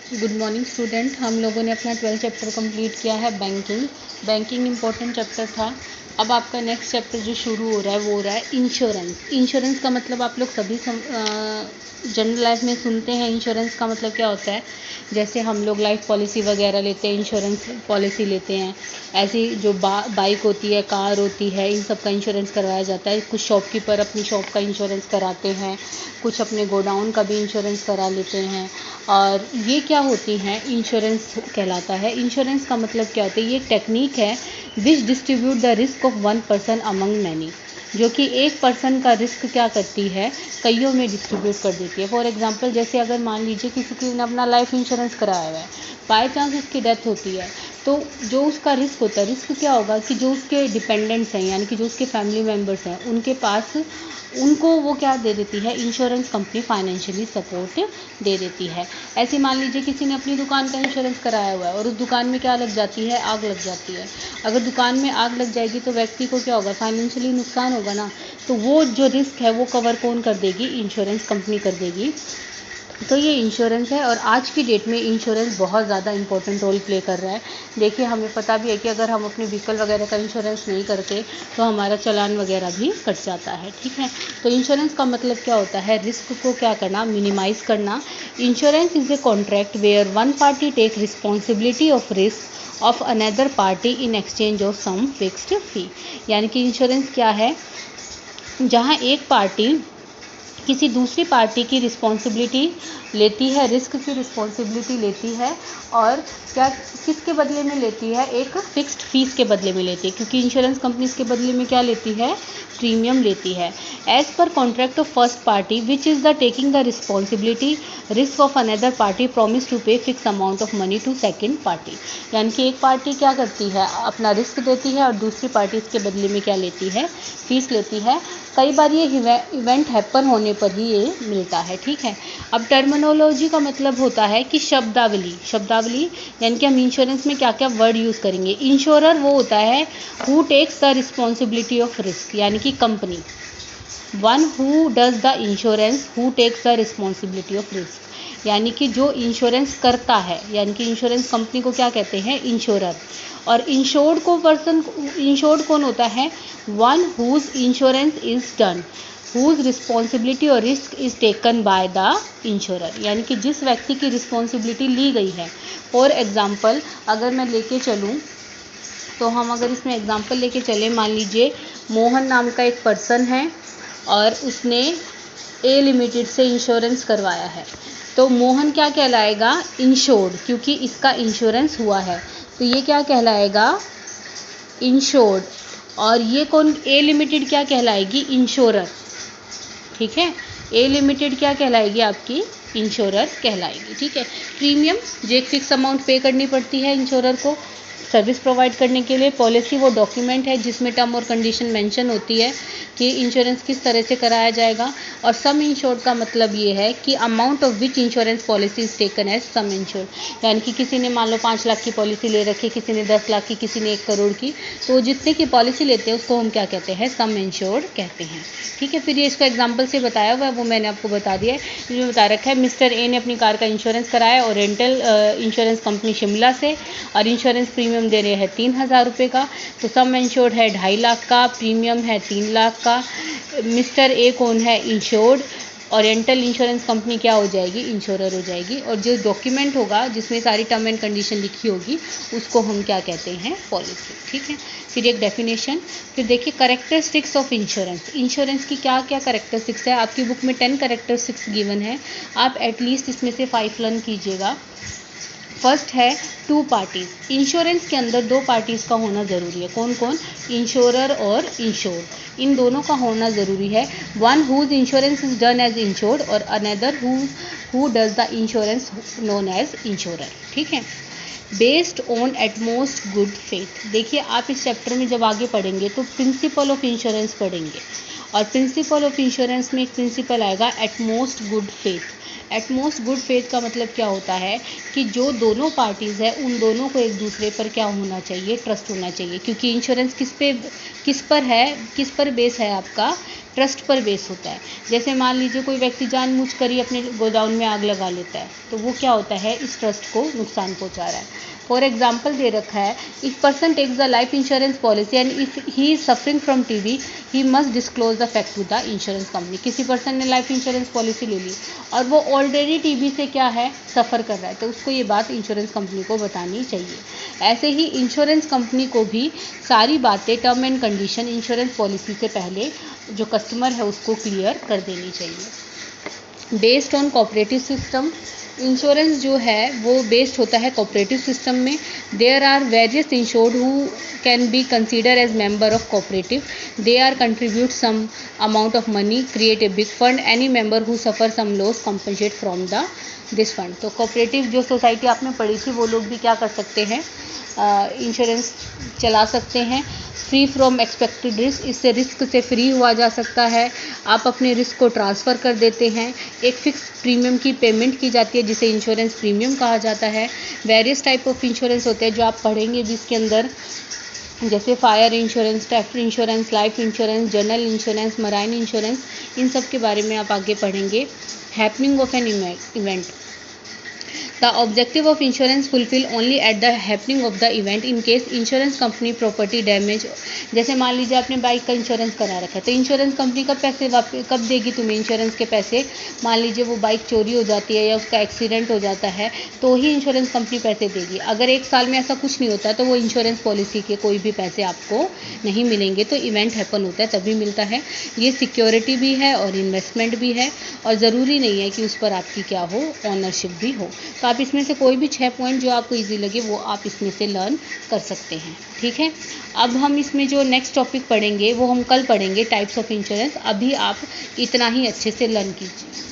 Good morning student. हम लोगों ने अपना 12 चैप्टर कंप्लीट किया है बैंकिंग इम्पोर्टेंट चैप्टर था। अब आपका नेक्स्ट चैप्टर जो शुरू हो रहा है वो हो रहा है इंश्योरेंस। इंश्योरेंस का मतलब आप लोग सभी जनरल लाइफ में सुनते हैं। इंश्योरेंस का मतलब क्या होता है, जैसे हम लोग लाइफ पॉलिसी वगैरह लेते हैं, इंश्योरेंस पॉलिसी लेते हैं। ऐसी जो बाइक होती है, कार होती है, इन सब का इंश्योरेंस करवाया जाता है। कुछ शॉपकीपर अपनी शॉप का इंश्योरेंस कराते हैं, कुछ अपने गोडाउन का भी इंश्योरेंस करा लेते हैं। और ये क्या होती हैं, इंश्योरेंस कहलाता है। इंश्योरेंस का मतलब क्या होता है, ये एक टेक्निक है which distribute the risk of one person among many, जो कि एक पर्सन का रिस्क क्या करती है, कईयों में डिस्ट्रीब्यूट कर देती है। फॉर एग्जांपल, जैसे अगर मान लीजिए किसी ने अपना लाइफ इंश्योरेंस कराया हुआ है, बाय चांस उसकी डेथ होती है, तो जो उसका रिस्क होता है, रिस्क क्या होगा कि जो उसके डिपेंडेंट्स हैं, यानी कि जो उसके फैमिली मेम्बर्स हैं, उनके पास उनको वो क्या दे देती है, इंश्योरेंस कंपनी फाइनेंशियली सपोर्ट दे देती है। ऐसे मान लीजिए किसी ने अपनी दुकान का इंश्योरेंस कराया हुआ है और उस दुकान में क्या लग जाती है, आग लग जाती है। अगर दुकान में आग लग जाएगी तो व्यक्ति को क्या होगा, फाइनेंशियली नुकसान होगा ना। तो वो जो रिस्क है वो कवर कौन कर देगी, इंश्योरेंस कंपनी कर देगी। तो ये इंश्योरेंस है, और आज की डेट में इंश्योरेंस बहुत ज़्यादा इंपॉर्टेंट रोल प्ले कर रहा है। देखिए, हमें पता भी है कि अगर हम अपने व्हीकल वगैरह का इंश्योरेंस नहीं करते तो हमारा चालान वगैरह भी कट जाता है। ठीक है, तो इंश्योरेंस का मतलब क्या होता है, रिस्क को क्या करना, मिनिमाइज करना। Insurance is a contract where one party take responsibility of risk of another party in exchange of some fixed fee. यानी कि इंश्योरेंस क्या है, जहाँ एक पार्टी किसी दूसरी पार्टी की रिस्पॉन्सिबिलिटी लेती है, रिस्क की रिस्पॉन्सिबिलिटी लेती है, और क्या किसके बदले में लेती है, एक फिक्स्ड फीस के बदले में लेती है। क्योंकि इंश्योरेंस कंपनी इसके बदले में क्या लेती है, प्रीमियम लेती है। As per contract of first party which is the taking the responsibility risk of another party promise to pay fix amount of money to second party. यानी कि एक पार्टी क्या करती है, अपना रिस्क देती है, और दूसरी पार्टी इसके बदले में क्या लेती है, फीस लेती है। कई बार ये इवेंट हैपन होने पर ही ये मिलता है। ठीक है, अब टर्मिनोलॉजी का मतलब होता है कि शब्दावली यानी कि हम इंश्योरेंस में क्या क्या वर्ड यूज़ करेंगे। इंश्योरर वो होता है who takes the responsibility of risk, यानी कि company. One who does the insurance who takes the responsibility of risk, यानी कि जो इंश्योरेंस करता है, यानी कि इंश्योरेंस कंपनी को क्या कहते हैं, इंश्योरर। और इंश्योर्ड कौन होता है, one whose insurance is done whose responsibility और risk is taken by the insurer, यानी कि जिस व्यक्ति की रिस्पॉन्सिबिलिटी ली गई है। फॉर एग्जाम्पल, अगर मैं लेके चलूँ, तो हम अगर इसमें एग्जाम्पल लेके चले, मान लीजिए मोहन नाम का एक पर्सन है और उसने ए लिमिटेड से इंश्योरेंस करवाया है। तो मोहन क्या कहलाएगा, इंश्योर्ड, क्योंकि इसका इंश्योरेंस हुआ है, तो ये क्या कहलाएगा, इंश्योर्ड। और ये कौन, ए लिमिटेड क्या कहलाएगी, इंश्योरर। ठीक है, ए लिमिटेड क्या कहलाएगी, आपकी इंश्योरर कहलाएगी। ठीक है, प्रीमियम जो एक फिक्स अमाउंट पे करनी पड़ती है इंश्योरर को सर्विस प्रोवाइड करने के लिए। पॉलिसी वो डॉक्यूमेंट है जिसमें टर्म और कंडीशन मेंशन होती है कि इंश्योरेंस किस तरह से कराया जाएगा। और सम इंश्योर्ड का मतलब ये है कि amount of which insurance policy is taken as sum insured, यानी कि किसी ने मान लो 5 लाख की पॉलिसी ले रखी, किसी ने 10 लाख की, किसी ने 1 करोड़ की, तो जितने की पॉलिसी लेते हैं उसको हम क्या कहते हैं, सम इंश्योर्ड कहते हैं। ठीक है, फिर ये इसको एग्जाम्पल से बताया हुआ है, वो मैंने आपको बता दिया है। इसमें बता रखा है, मिस्टर ए ने अपनी कार का इंश्योरेंस कराया ओरिएंटल इंश्योरेंस कंपनी शिमला से, और इंश्योरेंस प्रीमियम दे रहे हैं 3,000 रुपये का। तो सम इंश्योर्ड है 2.5 लाख का, प्रीमियम है 3 लाख का। मिस्टर ए कौन है, इंश्योर्ड। ओरिएंटल इंश्योरेंस कंपनी क्या हो जाएगी, इंश्योरर हो जाएगी। और जो डॉक्यूमेंट होगा जिसमें सारी टर्म एंड कंडीशन लिखी होगी उसको हम क्या कहते हैं, पॉलिसी। ठीक है, फिर एक डेफिनेशन। फिर देखिए कैरेक्टरिस्टिक्स ऑफ इंश्योरेंस। इंश्योरेंस की क्या क्या कैरेक्टरिस्टिक्स है, आपकी बुक में 10 कैरेक्टरिस्टिक्स गिवन है, आप एटलीस्ट इसमें से 5 लर्न कीजिएगा। फर्स्ट है 2 पार्टीज। इंश्योरेंस के अंदर 2 पार्टीज़ का होना ज़रूरी है। कौन कौन, इंश्योरर और इंश्योर्ड, इन दोनों का होना ज़रूरी है। One whose insurance is done as insured और another who does the insurance known as insurer. ठीक है, based on utmost good faith. देखिए, आप इस चैप्टर में जब आगे पढ़ेंगे तो प्रिंसिपल ऑफ इंश्योरेंस पढ़ेंगे, और प्रिंसिपल ऑफ इंश्योरेंस में एक प्रिंसिपल आएगा utmost good faith. Utmost good faith का मतलब क्या होता है कि जो दोनों पार्टीज़ है उन दोनों को एक दूसरे पर क्या होना चाहिए, ट्रस्ट होना चाहिए। क्योंकि इंश्योरेंस किस पर है, किस पर बेस है आपका, ट्रस्ट पर बेस होता है। जैसे मान लीजिए कोई व्यक्ति जानबूझकर ही अपने गोडाउन में आग लगा लेता है, तो वो क्या होता है, इस ट्रस्ट को नुकसान पहुंचा रहा है। फॉर एग्जाम्पल दे रखा है, if person takes the life insurance policy and if he is suffering from TB he must disclose the fact to the insurance company. किसी पर्सन ने लाइफ इंश्योरेंस पॉलिसी ले ली और वो ऑलरेडी टीबी से क्या है, सफ़र कर रहा है, तो उसको ये बात इंश्योरेंस कंपनी को बतानी चाहिए। ऐसे ही इंश्योरेंस कंपनी को भी सारी बातें, term and condition insurance policy से पहले जो कस्टमर है उसको क्लियर कर देनी चाहिए। Based on cooperative system, insurance जो है वो बेस्ड होता है कोऑपरेटिव सिस्टम में। There are various insured who can be consider as member of cooperative. They are contribute some amount of money, create a big fund. Any member who suffer some loss compensate from the this fund. तो cooperative जो society आपने पढ़ी थी, वो लोग भी क्या कर सकते हैं, इंश्योरेंस चला सकते हैं फ्री फ्रॉम एक्सपेक्टेड रिस्क। इससे रिस्क से फ्री हुआ जा सकता है। आप अपने रिस्क को ट्रांसफ़र कर देते हैं। एक फिक्स प्रीमियम की पेमेंट की जाती है जिसे इंश्योरेंस प्रीमियम कहा जाता है। वेरियस टाइप ऑफ इंश्योरेंस होते हैं जो आप पढ़ेंगे भी इसके अंदर, जैसे fire insurance, theft insurance, life insurance, general insurance, marine insurance, इन सब के बारे में आप आगे पढ़ेंगे। Happening of an event, the objective of insurance fulfill only at the happening of the event in case insurance company property damage। जैसे मान लीजिए आपने बाइक का इंश्योरेंस करा रखा है, तो इंश्योरेंस कंपनी कब देगी तुम्हें इंश्योरेंस के पैसे। मान लीजिए वो बाइक चोरी हो जाती है या उसका एक्सीडेंट हो जाता है, तो ही इंश्योरेंस कंपनी पैसे देगी। अगर एक साल में ऐसा कुछ नहीं होता तो वो इंश्योरेंस पॉलिसी के कोई भी पैसे आपको नहीं मिलेंगे। तो इवेंट हैपन होता है तभी मिलता है। ये सिक्योरिटी भी है और इन्वेस्टमेंट भी है, और ज़रूरी नहीं है कि उस पर आपकी क्या हो, ऑनरशिप भी हो। तो आप इसमें से कोई भी 6 पॉइंट जो आपको इजी लगे वो आप इसमें से लर्न कर सकते हैं। ठीक है, अब हम इसमें जो नेक्स्ट टॉपिक पढ़ेंगे वो हम कल पढ़ेंगे, टाइप्स ऑफ इंश्योरेंस। अभी आप इतना ही अच्छे से लर्न कीजिए।